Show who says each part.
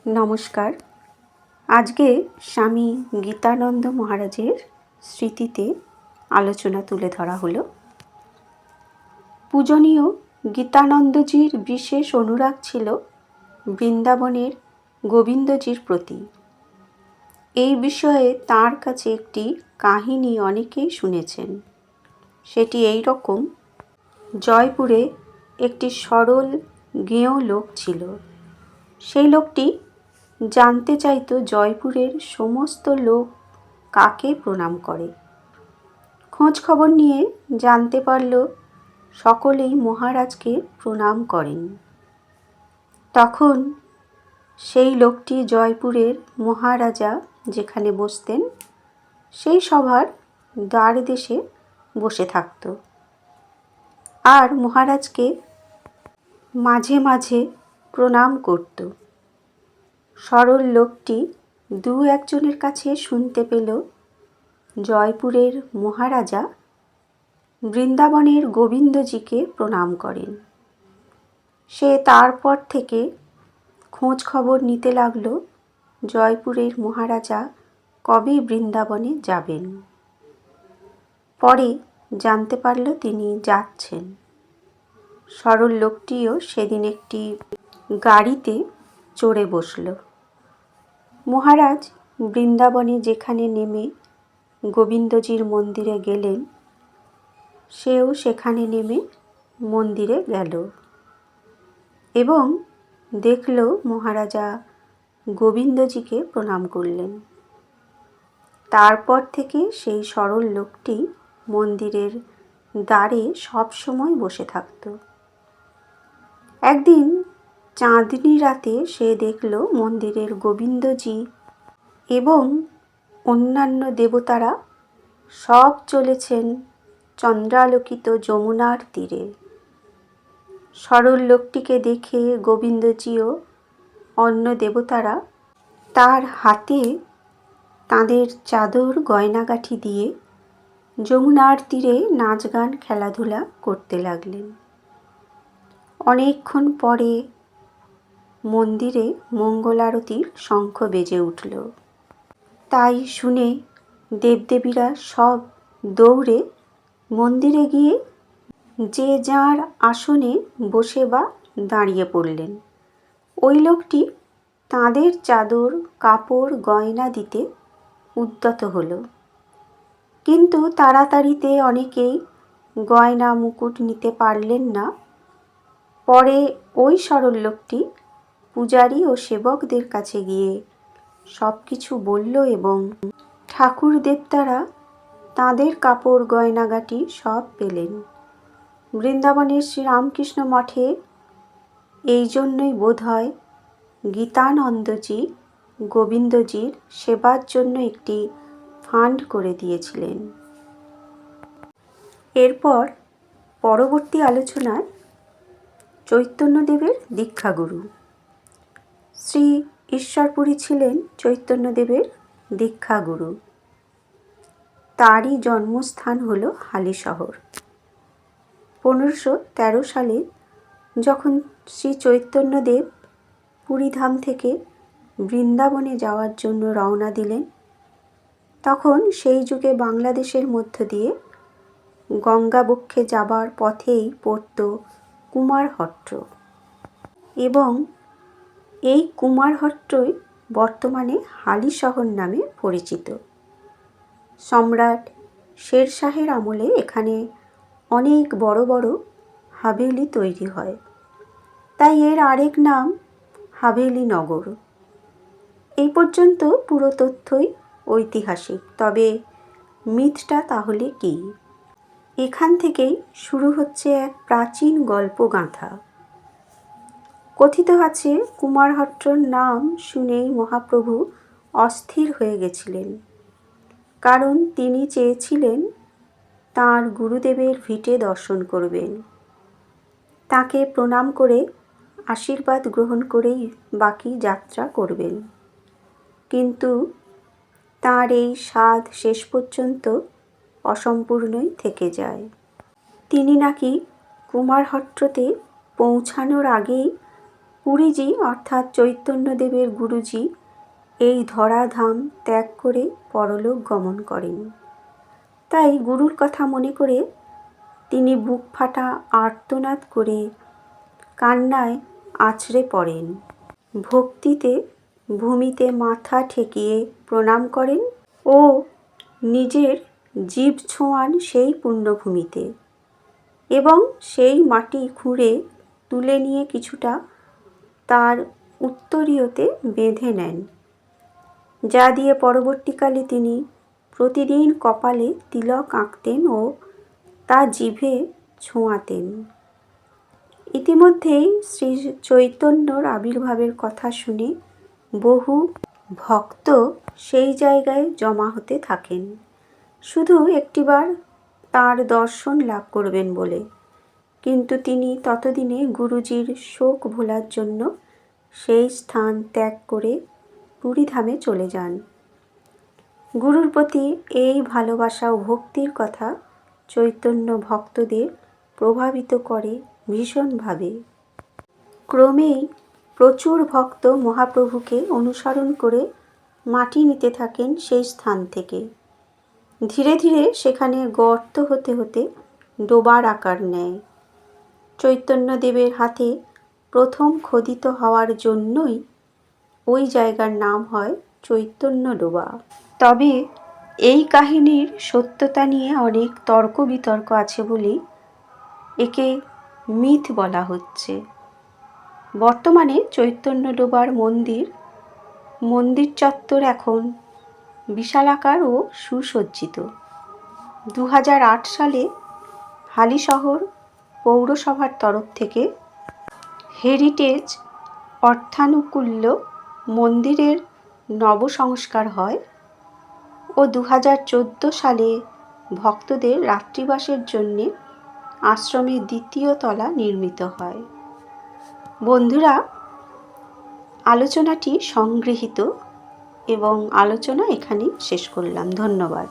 Speaker 1: নমস্কার। আজকে স্বামী গীতানন্দ মহারাজের স্মৃতিতে আলোচনা তুলে ধরা হলো। পূজনীয় গীতানন্দজির বিশেষ অনুরাগ ছিল বৃন্দাবনের গোবিন্দজির প্রতি। এই বিষয়ে তাঁর কাছে একটি কাহিনী অনেকেই শুনেছেন। সেটি এই রকম: জয়পুরে একটি সরল গেঁয়ো লোক ছিল। সেই লোকটি জানতে চাইতো জয়পুরের সমস্ত লোক কাকে প্রণাম করে। খোঁজ খবর নিয়ে জানতে পারল সকলেই মহারাজকে প্রণাম করেন। তখন সেই লোকটি জয়পুরের মহারাজা যেখানে বসতেন সেই সভার দ্বারদেশে বসে থাকত আর মহারাজকে মাঝে মাঝে প্রণাম করত। সরল লোকটি দু একজনের কাছে শুনতে পেল জয়পুরের মহারাজা বৃন্দাবনের গোবিন্দজিকে প্রণাম করেন। সে তারপর থেকে খোঁজ খবর নিতে লাগল জয়পুরের মহারাজা কবে বৃন্দাবনে যাবেন। পরে জানতে পারল তিনি যাচ্ছেন। সরল লোকটিও সেদিন একটি গাড়িতে চড়ে বসল। মহারাজ বৃন্দাবনে যেখানে নেমে গোবিন্দজির মন্দিরে গেলেন, সেও সেখানে নেমে মন্দিরে গেল এবং দেখল মহারাজা গোবিন্দজিকে প্রণাম করলেন। তারপর থেকে সেই সরল লোকটি মন্দিরের দ্বারে সব সময় বসে থাকত। একদিন চাঁদনি রাতে সে দেখল মন্দিরের গোবিন্দজি এবং অন্যান্য দেবতারা সব চলেছেন চন্দ্রালোকিত যমুনার তীরে। সরল লোকটিকে দেখে গোবিন্দজিও অন্য দেবতারা তার হাতে তাঁদের চাদর গয়নাগাঠি দিয়ে যমুনার তীরে নাচ গান খেলাধুলা করতে লাগলেন। অনেকক্ষণ পরে মন্দিরে মঙ্গলারতির শঙ্খ বেজে উঠল। তাই শুনে দেবদেবীরা সব দৌড়ে মন্দিরে গিয়ে যে যার আসনে বসে বা দাঁড়িয়ে পড়লেন। ওই লোকটি তাঁদের চাদর কাপড় গয়না দিতে উদ্যত হলো, কিন্তু তাড়াতাড়িতে অনেকেই গয়না মুকুট নিতে পারলেন না। পরে ওই সরল লোকটি পূজারী ও সেবকদের কাছে গিয়ে সব কিছু বলল এবং ঠাকুর দেবতারা তাঁদের কাপড় গয়নাগাটি সব পেলেন। বৃন্দাবনের শ্রীরামকৃষ্ণ মঠে এই জন্যই বোধহয় গীতানন্দজি গোবিন্দজির সেবার জন্য একটি ফান্ড করে দিয়েছিলেন। এরপর পরবর্তী আলোচনায় চৈতন্যদেবের দীক্ষাগুরু। শ্রী ঈশ্বরপুরী ছিলেন চৈতন্যদেবের দীক্ষাগুরু। তারই জন্মস্থান হল হালিশহর। 1513 সালে যখন শ্রী চৈতন্যদেব পুরীধাম থেকে বৃন্দাবনে যাওয়ার জন্য রওনা দিলেন, তখন সেই যুগে বাংলাদেশের মধ্য দিয়ে গঙ্গাবক্ষে যাবার পথেই পড়ত কুমারহট্ট এবং এই কুমারহট্টই বর্তমানে হালিশহর নামে পরিচিত। সম্রাট শেরশাহের আমলে এখানে অনেক বড় বড় হাভেলি তৈরি হয়, তাই এর আরেক নাম হাভেলি নগর। এই পর্যন্ত পুরো তথ্যই ঐতিহাসিক, তবে মিথটা তাহলে কি? এখান থেকেই শুরু হচ্ছে এক প্রাচীন গল্প গাঁথা। কথিত আছে কুমারহট্টর নাম শুনেই মহাপ্রভু অস্থির হয়ে গেছিলেন, কারণ তিনি চেয়েছিলেন তাঁর গুরুদেবের ভিটে দর্শন করবেন, তাকে প্রণাম করে আশীর্বাদ গ্রহণ করেই বাকি যাত্রা করবেন। কিন্তু তাঁর এই সাধ শেষ পর্যন্ত অসম্পূর্ণই থেকে যায়। তিনি নাকি কুমারহট্টতে পৌঁছানোর আগেই পুরীজি অর্থাৎ চৈতন্যদেবের গুরুজি এই ধরাধাম ত্যাগ করে পরলোক গমন করেন। তাই গুরুর কথা মনে করে তিনি বুক ফাটা আর্তনাদ করে কান্নায় আছড়ে পড়েন। ভক্তিতে ভূমিতে মাথা ঠেকিয়ে প্রণাম করেন ও নিজের জিভ ছোঁয়ান সেই পুণ্যভূমিতে এবং সেই মাটি খুঁড়ে তুলে নিয়ে কিছুটা তার উত্তরীয়তে বেঁধে নেন, যা দিয়ে পরবর্তীকালে তিনি প্রতিদিন কপালে তিলক আঁকতেন ও তা জিভে ছোঁয়াতেন। ইতিমধ্যেই শ্রী চৈতন্যর আবির্ভাবের কথা শুনে বহু ভক্ত সেই জায়গায় জমা হতে থাকেন, শুধু একটিবার তাঁর দর্শন লাভ করবেন বলে। কিন্তু তিনি ততদিনে গুরুজির শোক ভোলার জন্য সেই স্থান ত্যাগ করে পুরীধামে চলে যান। গুরুর প্রতি এই ভালোবাসা ও ভক্তির কথা চৈতন্য ভক্তদের প্রভাবিত করে ভীষণভাবে। ক্রমেই প্রচুর ভক্ত মহাপ্রভুকে অনুসরণ করে মাটি নিতে থাকেন সেই স্থান থেকে। ধীরে ধীরে সেখানে গর্ত হতে হতে ডোবার আকার নেয়। চৈতন্যদেবের হাতে প্রথম খোদিত হওয়ার জন্যই ওই জায়গার নাম হয় চৈতন্য ডোবা। তবে এই কাহিনীর সত্যতা নিয়ে অনেক তর্ক বিতর্ক আছে বলেই একে মিথ বলা হচ্ছে। বর্তমানে চৈতন্য ডোবার মন্দির চত্বর এখন বিশালাকার ও সুসজ্জিত। 2008 সালে হালিশহর পৌরসভার তরফ থেকে হেরিটেজ অর্থানুকূল্য মন্দিরের নবসংস্কার হয় ও 2014 সালে ভক্তদের রাত্রিবাসের জন্যে আশ্রমের দ্বিতীয় তলা নির্মিত হয়। বন্ধুরা, আলোচনাটি সংগৃহীত এবং আলোচনা এখানেই শেষ করলাম। ধন্যবাদ।